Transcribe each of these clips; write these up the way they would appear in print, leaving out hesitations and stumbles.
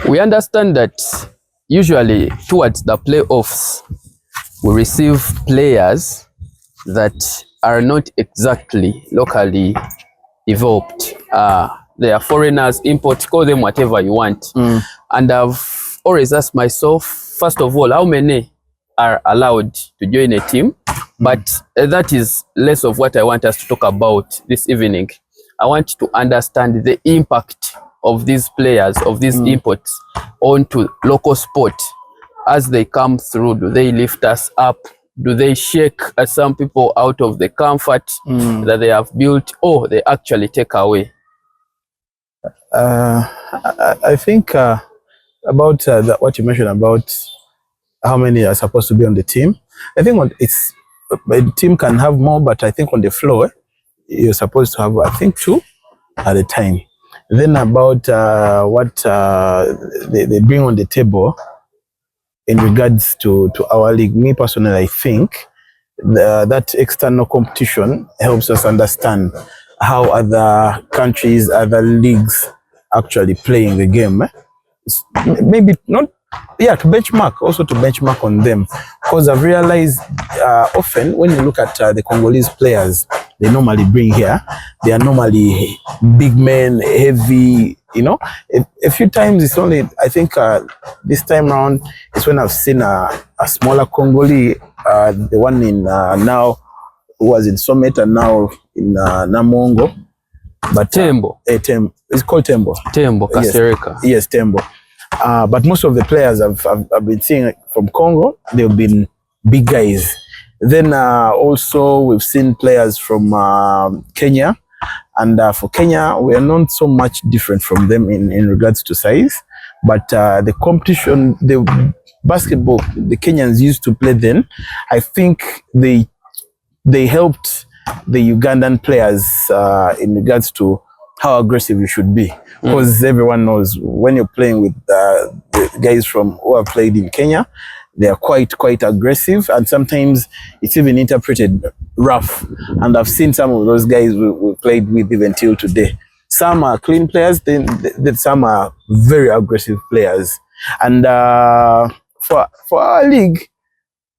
We understand that usually towards the playoffs, we receive players that are not exactly locally developed. They are foreigners, imports, call them whatever you want. And I've always asked myself, first of all, how many are allowed to join a team? But that is less of what I want us to talk about this evening. I want to understand the impact of these players, of these imports onto local sport as they come through. Do they lift us up? Do they shake some people out of the comfort that they have built, or they actually take away? I think about what you mentioned about how many are supposed to be on the team. I think a team can have more, but I think on the floor, you're supposed to have, I think, 2 at a time. Then about what they bring on the table in regards to our league, me personally, I think that external competition helps us understand how other countries, other leagues actually playing the game. Maybe not, to benchmark on them. Because I've realized often when you look at the Congolese players they normally bring here, they are normally big men, heavy, you know. A few times it's only, I think this time around, it's when I've seen a smaller Congolese, the one in now, who was in Summit and now in Namongo. But Tembo. It's called Tembo. Tembo, Kasereka. Yes, Tembo. But most of the players I've been seeing from Congo, they've been big guys. Then also we've seen players from Kenya, and for Kenya we are not so much different from them in regards to size, but the competition, the basketball the Kenyans used to play then, I think they helped the Ugandan players in regards to how aggressive you should be, because everyone knows when you're playing with the guys from who have played in Kenya, they are quite aggressive, and sometimes it's even interpreted rough. And I've seen some of those guys we played with even till today. Some are clean players, then some are very aggressive players. And for our league,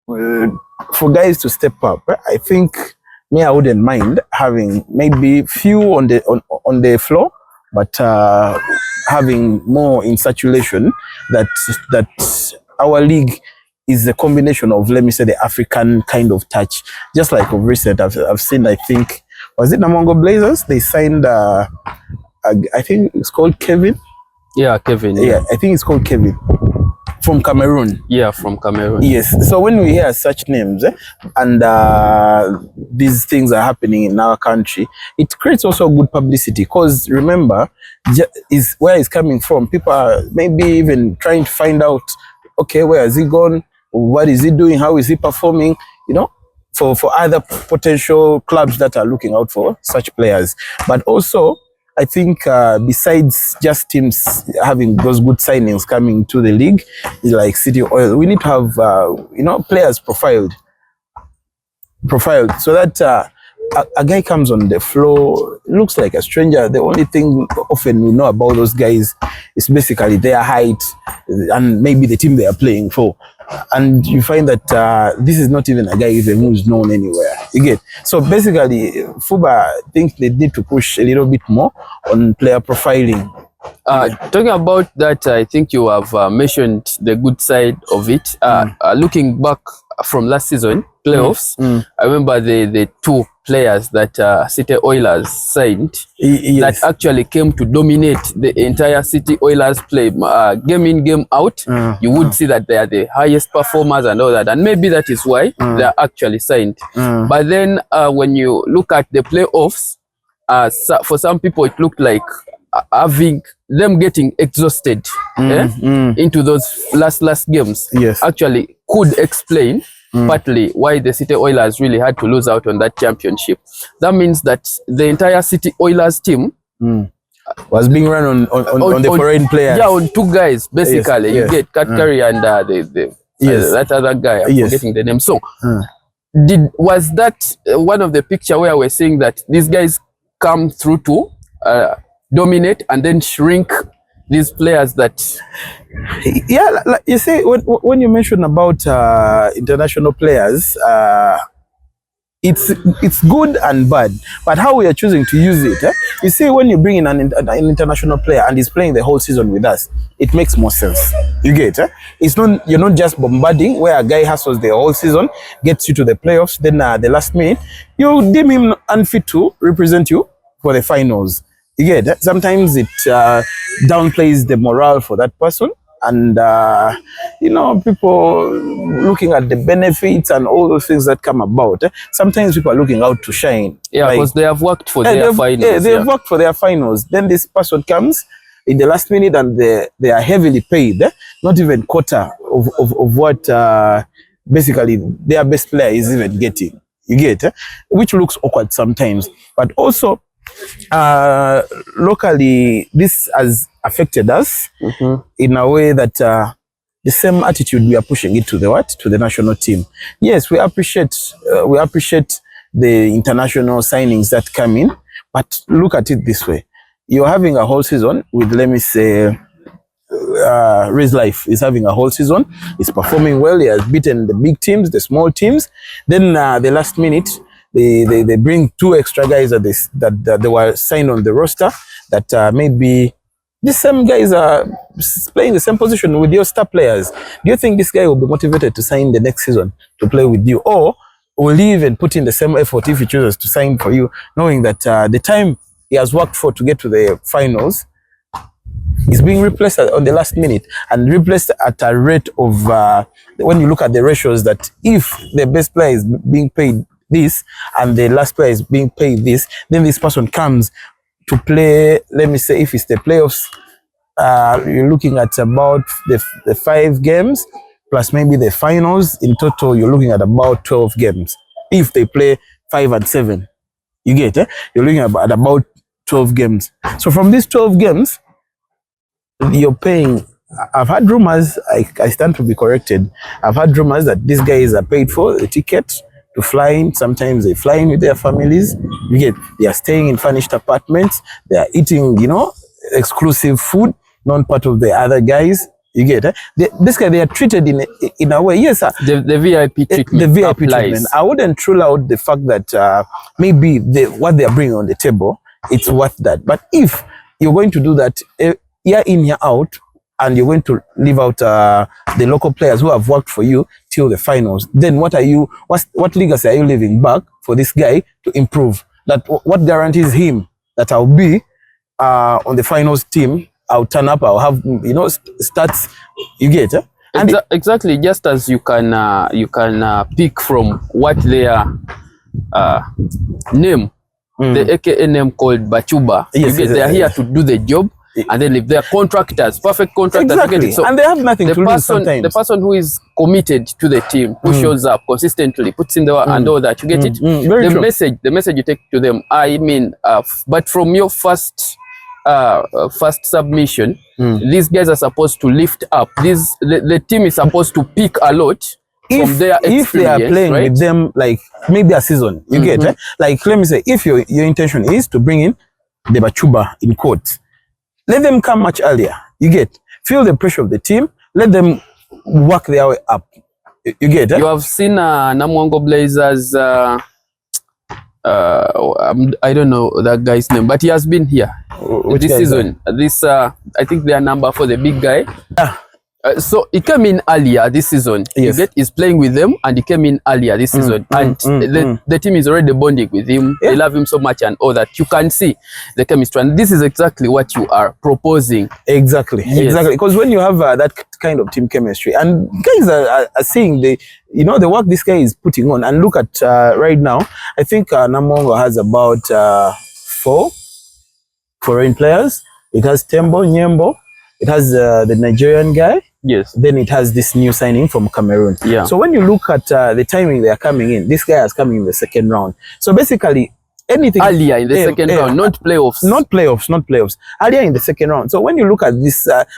for guys to step up, I think I wouldn't mind having maybe few on the floor, but having more in circulation. That our league is a combination of, let me say, the African kind of touch. Just like of recent, I've seen, I think, was it Namongo Blazers? They signed, I think it's called Kevin. Yeah, Kevin. Yeah, I think it's called Kevin. From Cameroon. Yeah, from Cameroon. Yes. So when we hear such names and these things are happening in our country, it creates also good publicity. Because remember, is where it's coming from. People are maybe even trying to find out, okay, where has he gone? What is he doing? How is he performing? You know, for other potential clubs that are looking out for such players. But also, I think besides just teams having those good signings coming to the league, like City Oil, we need to have players profiled, so that a guy comes on the floor, looks like a stranger. The only thing often we know about those guys is basically their height and maybe the team they are playing for. And you find that this is not even a guy even who's known anywhere. You get? So basically, FUBA think they need to push a little bit more on player profiling. Talking about that, I think you have mentioned the good side of it. Looking back from last season, playoffs, I remember the 2 players that City Oilers signed that actually came to dominate the entire City Oilers play, game in, game out. You would see that they are the highest performers and all that, and maybe that is why they are actually signed. But then when you look at the playoffs, for some people it looked like having them getting exhausted into those last games. Actually could explain partly why the City Oilers really had to lose out on that championship. That means that the entire City Oilers team was being run on the foreign players. Yeah, on 2 guys basically. You get Kat Curry and that other guy. I'm forgetting the name. So was that one of the picture where we're saying that these guys come through to dominate and then shrink these players that... Yeah, like you see, when you mention about international players, it's good and bad, but how we are choosing to use it. You see, when you bring in an international player and he's playing the whole season with us, it makes more sense. You get it's not, you're not just bombarding where a guy hustles the whole season, gets you to the playoffs, then the last minute you deem him unfit to represent you for the finals. You get sometimes it downplays the morale for that person. And, you know, people looking at the benefits and all those things that come about. Sometimes people are looking out to shine. Yeah, because they have worked for their finals. Yeah, they have worked for their finals. Then this person comes in the last minute and they are heavily paid. Not even quarter of what basically their best player is even getting. You get, which looks awkward sometimes. But also, locally, this has affected us in a way that the same attitude we are pushing it to the national team. Yes, we appreciate the international signings that come in, but look at it this way: you're having a whole season with, let me say, Raise Life is having a whole season. He's performing well. He has beaten the big teams, the small teams. Then the last minute, they bring two extra guys that they were signed on the roster that maybe these same guys are playing the same position with your star players. Do you think this guy will be motivated to sign the next season to play with you? Or will he even put in the same effort if he chooses to sign for you, knowing that the time he has worked for to get to the finals is being replaced on the last minute, and replaced at a rate of, when you look at the ratios, that if the best player is being paid this and the last player is being paid this, then this person comes to play, let me say, if it's the playoffs, you're looking at about the 5 games plus maybe the finals. In total, you're looking at about 12 games. If they play 5 and 7, you get you're looking at about 12 games. So from these 12 games, you're paying. I've had rumors, I stand to be corrected. I've had rumors that these guys are paid for the ticket to fly in. Sometimes they fly in with their families. You get, they are staying in furnished apartments. They are eating, you know, exclusive food, not part of the other guys. You get this guy, they are treated in a way. Yes, sir. The VIP treatment. The VIP treatment. I wouldn't rule out the fact that maybe what they are bringing on the table, it's worth that. But if you're going to do that year in, year out, and you're going to leave out the local players who have worked for you till the finals, then what legacy are you leaving back for this guy to improve? That what guarantees him that I'll be on the finals team, I'll turn up, I'll have, you know, stats, you get and exactly, just as you can pick from what their name, the AKA name called Bachuba. Yes, they are here to do the job. And then if they're contractors, perfect contractors, exactly. So and they have nothing to lose sometimes. The person who is committed to the team, who shows up consistently, puts in the work and all that, you get it. The message you take to them. I mean, but from your first submission, these guys are supposed to lift up. The team is supposed to pick a lot from their experience, if they are playing with them like maybe a season, you get like, let me say, if your intention is to bring in the Bachuba in quotes, let them come much earlier. You get, feel the pressure of the team. Let them work their way up. You get You have seen Namwango Blazers. I don't know that guy's name, but he has been here this season. I think their number for the big guy. So he came in earlier this season. Yes. You get, he's playing with them, and he came in earlier this season, and the team is already bonding with him. They love him so much, and all that. You can see the chemistry, and this is exactly what you are proposing. Exactly, exactly. Because when you have that kind of team chemistry, and guys are seeing the work this guy is putting on, and look at right now, I think Namongo has about 4 foreign players. It has Tembo Nyembo. It has the Nigerian guy. Yes. Then it has this new signing from Cameroon. Yeah. So when you look at the timing they are coming in, this guy is coming in the second round. So basically, anything earlier in the second round, not playoffs. Not playoffs. Earlier in the second round. So when you look at this